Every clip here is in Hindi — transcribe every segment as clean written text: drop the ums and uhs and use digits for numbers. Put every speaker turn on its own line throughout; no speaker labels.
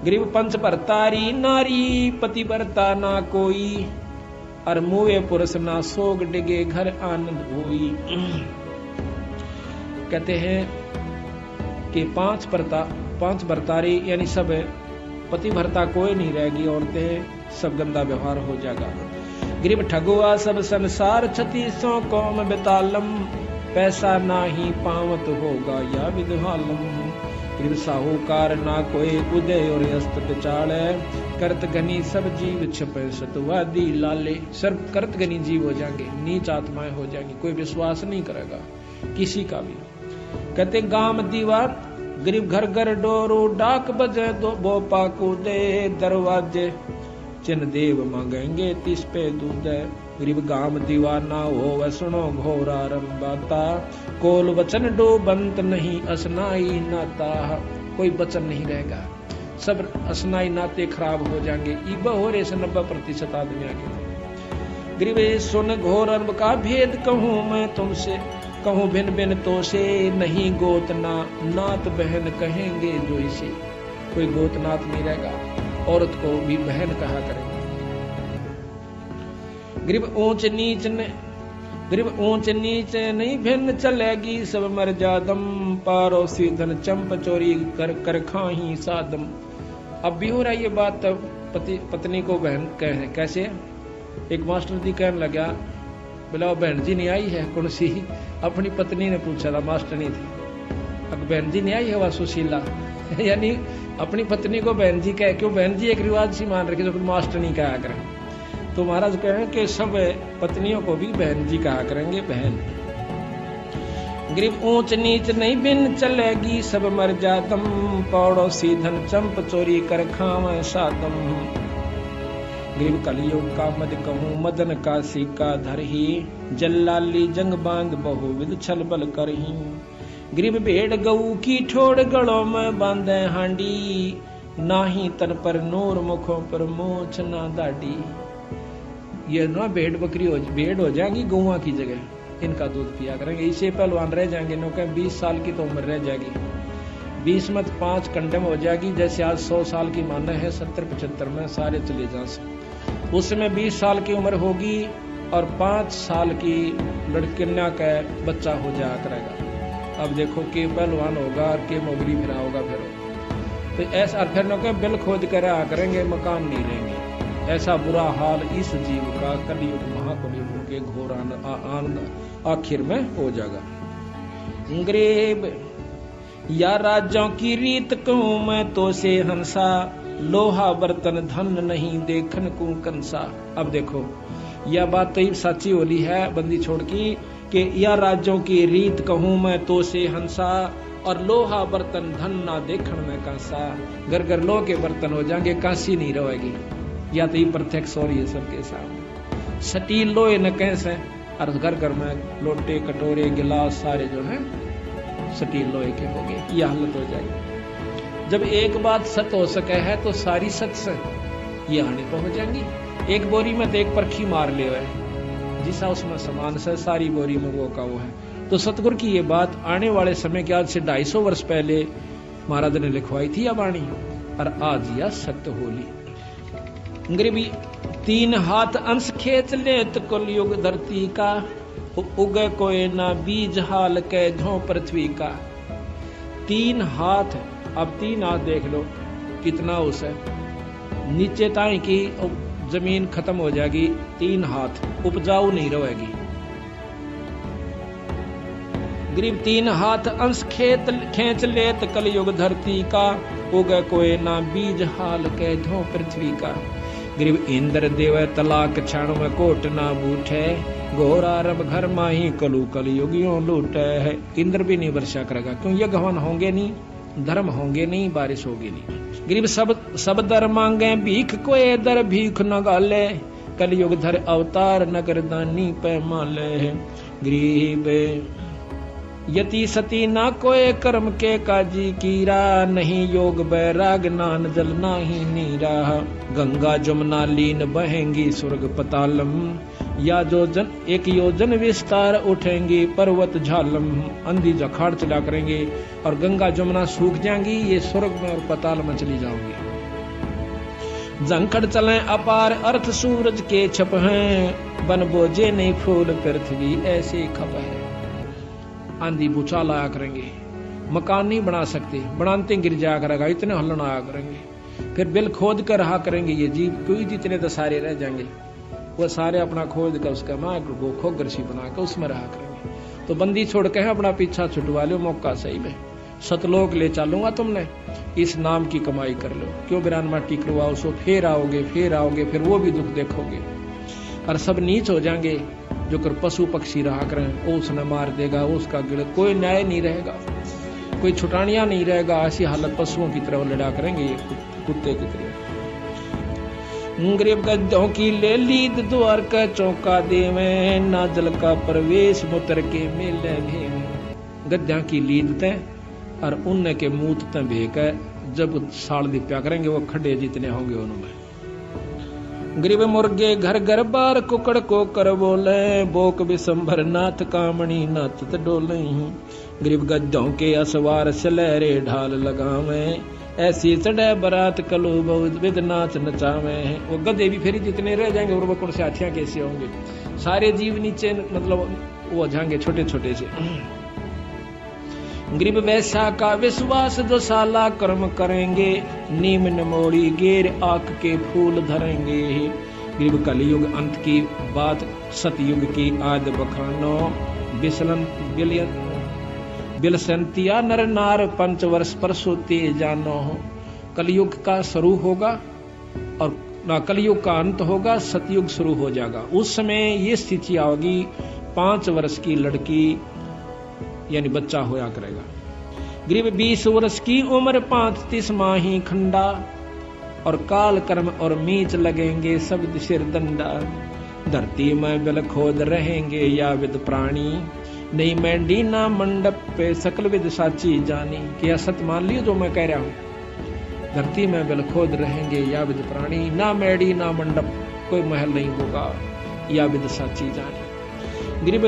गरीब पंच भरतारी नारी पति भरता ना कोई, और मुए पुरुष ना सोग डिगे घर आनंद होई। कहते हैं कि पांच भरतारी यानी सब पति भरता कोई नहीं रहेगी, औरतें सब गंदा व्यवहार हो जाएगा। गरीब ठगुआ सब संसार 3600 कौम बेतालम, पैसा ना ही पावत होगा या विधवालम। गरीब साहूकार ना कोई उदय और अस्त बिचाड़े, करत घनी सब जीव छपे सतवादी लाले। सर्व करत घनी जीव हो जाएंगे, नीच आत्माएं हो जाएंगी, कोई विश्वास नहीं करेगा किसी का भी। कहते गाम दीवार गरीब घर घर डोरू, डाक बजे दो बोपा कूदे, दरवाजे चिन्ह देव मांगेंगे 30 पे दूध। गरीब गाम दीवाना हो सुनो घोर आरंबाता, कोल वचन डूबंत नहीं असनाई नाता। कोई वचन नहीं रहेगा, सब असनाई नाते खराब हो जाएंगे। ईबा हो रहे से 90% आदमी आगे। गरीब सुन घोर अरब का भेद कहूं मैं तुमसे, कहूं भिन्न भिन्न तो से नहीं गोतना, नात बहन कहेंगे जो इसे। कोई गोतनाथ नहीं रहेगा, औरत को भी बहन कहा करेंगे। गरीब ऊंच नीच नहीं भिन्न चलेगी, सब मर्यादम पारोसी धन चंप चोरी कर खाही सादम। अब भी हो रहा है ये बात, पत्नी को बहन कहे कैसे। एक मास्टर जी कहने लगा, बोला बहन जी नहीं आई है कौन सी। अपनी पत्नी ने पूछा था, मास्टर नहीं थी। अब बहन जी नहीं आई है वह सुशीला यानी अपनी पत्नी को बहन जी कहे, क्यों बहन जी एक रिवाज सी मान रखी, जो मास्टर नहीं कहा करें। तो महाराज कहें कि सब पत्नियों को भी बहन जी कहा करेंगे, बहन। गरीब ऊंच नीच नहीं बिन चलेगी, सब मर्यादम पड़ोसी धन चंप चोरी कर खावे सादम। गरीब कलयुग का मद कहूं मदन का सिक्का धरही, जल्लाली जंग बांध बहुविध छल बल करही। गरीब भेड़ गऊ की ठोड़ गलों में बांधे हांडी, नाही तन पर नूर मुखों पर मूछ ना दाढ़ी। ये ना भेड़ हो जाएगी गौवा की जगह, इनका दूध पिया करेंगे। इसे पहलवान रह जाएंगे, नो कहें 20 साल की तो उम्र रह जाएगी, 20 में 5 कंडम हो जाएगी। जैसे आज 100 साल की माना है, 70-75 में सारे चले जा सकते। उसमें 20 साल की उम्र होगी और 5 साल की लड़कियां का बच्चा हो जाया करेगा। अब देखो के पहलवान होगा और के मोगरी फिरा होगा फिर। तो ऐसा फिर न कहें बिल खोद कर आ करेंगे, मकान नहीं रहेंगे। ऐसा बुरा हाल इस जीव का कलयुग महाकलयुग के घोर आनंद आखिर में हो जाएगा। गरीब या राजों की रीत कहूं मैं तो से हंसा, लोहा बर्तन धन नहीं देखन को कंसा। अब देखो यह बात तो सच्ची होली है बंदी छोड़ की, कि या राज्यों की रीत कहूं मैं तो से हंसा, और लोहा बर्तन धन ना देखन में कंसा। घर घर लोह के बर्तन हो जाएंगे, कांसी नहीं रहेगी। या तो ये प्रत्यक्ष हो रही है सबके सामने। स्टील लोहे न कैसे, और घर घर में लोटे कटोरे गिलास सारे जो है स्टील लोहे के हो गए। यह हालत हो जाएगी। जब एक बात सत्य हो सके है तो सारी सत्य से ये हानि तो हो जाएंगी। एक बोरी में तो एक परखी मार ले है, जिसा उसमें समान से सारी बोरी में वो का वो है। तो सतगुरु की ये बात आने वाले समय के आज से 250 वर्ष पहले महाराज ने लिखवाई थी यह वाणी, और आज यह सत्य होली। गरीबी 3 हाथ अंश खेच लेत कलयुग धरती का, उगे कोई ना बीज हाल के झों पृथ्वी का। 3 हाथ, अब 3 हाथ देख लो कितना उस है, नीचे ताई की जमीन खत्म हो जाएगी। 3 हाथ उपजाऊ नहीं रहेगी। गरीब 3 हाथ अंश खेच लेत कलयुग धरती का, उगे कोई ना बीज हाल के धो पृथ्वी का। गरीब इंद्र देव तलाक क्षण में कोट ना बूठे, घोर आरब घर माही कलु कलयुगियों लूटे है। इंद्र भी नहीं वर्षा करेगा, क्यों ये गहन होंगे नहीं, धर्म होंगे नहीं, बारिश होगी नहीं। गरीब सब दर मांगे भीख, कोई दर भीख न गाले, कलयुग धर अवतार नगर दानी पैमाले। गरीब यति सती ना कोई कर्म के काजी कीरा, नहीं योग बैराग नान जल नाही नीरा। गंगा जमुना लीन बहेंगी स्वर्ग पतालम, या जोजन 1 योजन विस्तार उठेंगी पर्वत झालम। अंधी जखाड़ चला करेंगे और गंगा जमुना सूख जाएंगी, ये स्वर्ग में और पताल में चली जाओगी। झंखड़ चले अपार अर्थ सूरज के छप हैं, बन बोझे नहीं फूल पृथ्वी ऐसे खप है। आंधी भूचाल आया करेंगे, मकान नहीं बना सकते, बनाते गिर जाया करेगा, इतने हलन आया करेंगे। फिर बिल खोद कर रहा करेंगे ये जीव, कोई जितने तो सारे रह जाएंगे, वो सारे अपना खोद कर उसका माँ को खोगर सी बना कर उसमें रहा करेंगे। तो बंदी छोड़ के अपना पीछा छुटवा लो, मौका सही में सतलोक ले चलूंगा तुमने, इस नाम की कमाई कर लो, क्यों बिरान माटी करवाओ सो, फिर आओगे फिर वो भी दुख देखोगे। और सब नीच हो जाएंगे, जो कर पशु पक्षी रहा करें, वो उसने मार देगा, वो उसका गिड़, कोई न्याय नहीं रहेगा, कोई छुटानिया नहीं रहेगा। ऐसी हालत पशुओं की तरह लड़ा करेंगे ये कुत्ते की तरह। गरीब गद्दों की ले लीद द्वार का चौका देवे, ना जल का प्रवेश मुतर के मेले भेम। गद्दा की लीद ते और उनने के मूत ते भेक जब साल दिप्या करेंगे, वो खड्डे जितने होंगे उनमें। गरीब मुर्गे घर घर बार कुकड़ को कर बोले, बोक बिसंभर नाथ कामणी नाथ डोले। गरीब गद्दों के असवार सलहरे ढाल लगावे, ऐसी चढ़े बरात कलो बहुत विद नाच नचावे। वो गधे भी फिर जितने रह जाएंगे, और वो कौन से हाथियां कैसे होंगे, सारे जीव नीचे मतलब वो जाएंगे छोटे छोटे से। गरीब वैसा का विश्वास जो साला कर्म करेंगे, नीम नमोड़ी गेर आंख के फूल धरेंगे। गरीब कलयुग अंत की बात सतयुग की आद बखानो, बिलसंतिया नर नार पंचवर्ष पर सोते जानो। कलयुग का शुरू होगा और ना कलयुग का अंत होगा, सतयुग शुरू हो जाएगा। उस समय ये स्थिति आओगी, 5 वर्ष की लड़की यानी बच्चा होया करेगा। गरीब 20 वर्ष की उम्र 35 माही खंडा, और काल कर्म और मीच लगेंगे सब सिर दंडा। धरती में बिल खोद रहेंगे या विद प्राणी, नहीं मैंडी ना मंडप पे सकल विद साची जानी। क्या सत मान लियो जो मैं कह रहा हूं, धरती में बिल खोद रहेंगे या विद प्राणी, ना मैडी ना मंडप, कोई महल नहीं होगा, या विद साची जानी। गरीब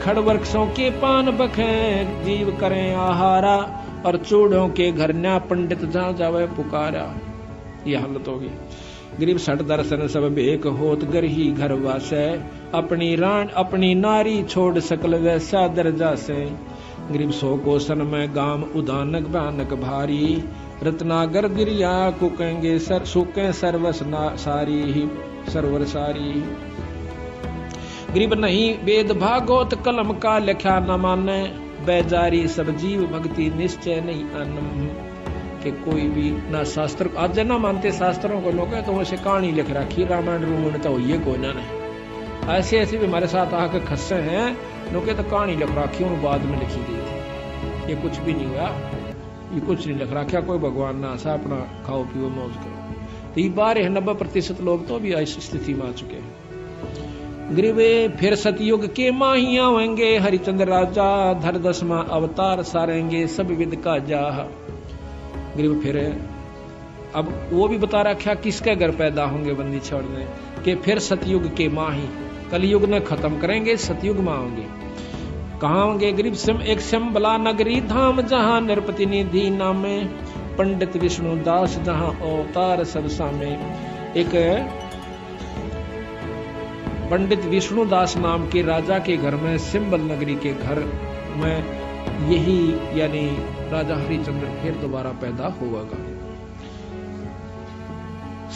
खड़ वृक्षों के पान बखें, जीव करें आहारा, और चूड़ों के घर न्या पंडित जहां जावे पुकारा। ये हालत होगी। गरीब सठ दर्शन सब बेक होत घर ही घर वासे, अपनी नारी छोड़ सकल वैसा दर्जा से। गरीब 100 कोसन में गाम उदानक भयानक भारी, रत्नागर गिरिया कुकेंगे सुके सर्वस सारी ही सरवर सारी। गरीब नहीं वेद भागवत कलम का लिखा न माने, बैजारी सब जीव भक्ति निश्चय नहीं अनम। कि कोई भी ना शास्त्र आज ना मानते शास्त्रों को लोग, तो वैसे कहानी लिख रखी रामायण रूमायण तो ये कोई ना नहीं। ऐसे ऐसे भी हमारे साथ आकर खस्से हैं लोग, तो कहानी लिख रखी और बाद में लिखी गई थी। ये कुछ भी नहीं हुआ, ये कुछ नहीं लिख रखा, कोई भगवान ना आशा, अपना खाओ पियो मौज करो। तो ये 90% लोग तो भी ऐसी स्थिति में आ चुके हैं। गरीबे फिर सतयुग के माही आवेंगे, हरिचंद्र राजा धर 10वां अवतार सारेंगे सब विद का जाह। गरीब फिर अब वो भी बता रखा किसके घर पैदा होंगे बंदी छोड़ने के, फिर सतयुग के माही, कलयुग ने खत्म करेंगे, सतयुग में होंगे। कहाँ होंगे गरीब? एक शंबला नगरी धाम, जहाँ नृपति निधि नामे, पंडित विष्णु दास जहाँ अवतार सब सामे। एक पंडित विष्णु दास नाम के राजा के घर में, सिंबल नगरी के घर में यही यानी राजा हरिचंद्र फिर दोबारा पैदा होगा।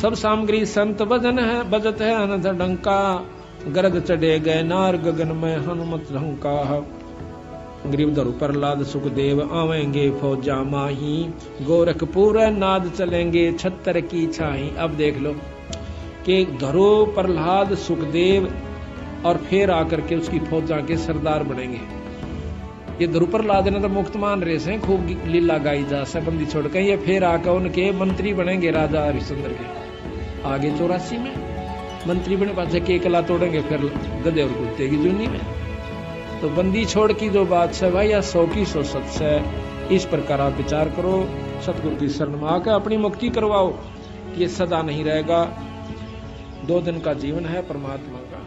सब सामग्री संत वजन है, बजत है अनंत डंका, गरद चढ़े गए नार गगन में हनुमत ढंका। गरीब धरु प्रहलाद सुखदेव आवेंगे फौजा माही, गोरखपुर नाद चलेंगे 76 की छाही। अब देख लो कि धरु प्रहलाद सुखदेव और फिर आकर के उसकी फौजा के सरदार बनेंगे। ये ध्रुव प्रहलाद ने तो मुक्त मान रहे से खूब लीला गाई जा संबंधी छोड़ के, ये फिर आकर उनके मंत्री बनेंगे राजा हरिश्चंद्र के। आगे 84 में मंत्री बने, पास के कला तोड़ेंगे फिर गधे और कुत्ते की जूनी में। तो बंदी छोड़ की जो बात है भाई, या 100 की 100 सच है। इस प्रकार आप विचार करो, सतगुरु की शरण में आकर अपनी मुक्ति करवाओ। ये सदा नहीं रहेगा, 2 दिन का जीवन है परमात्मा का।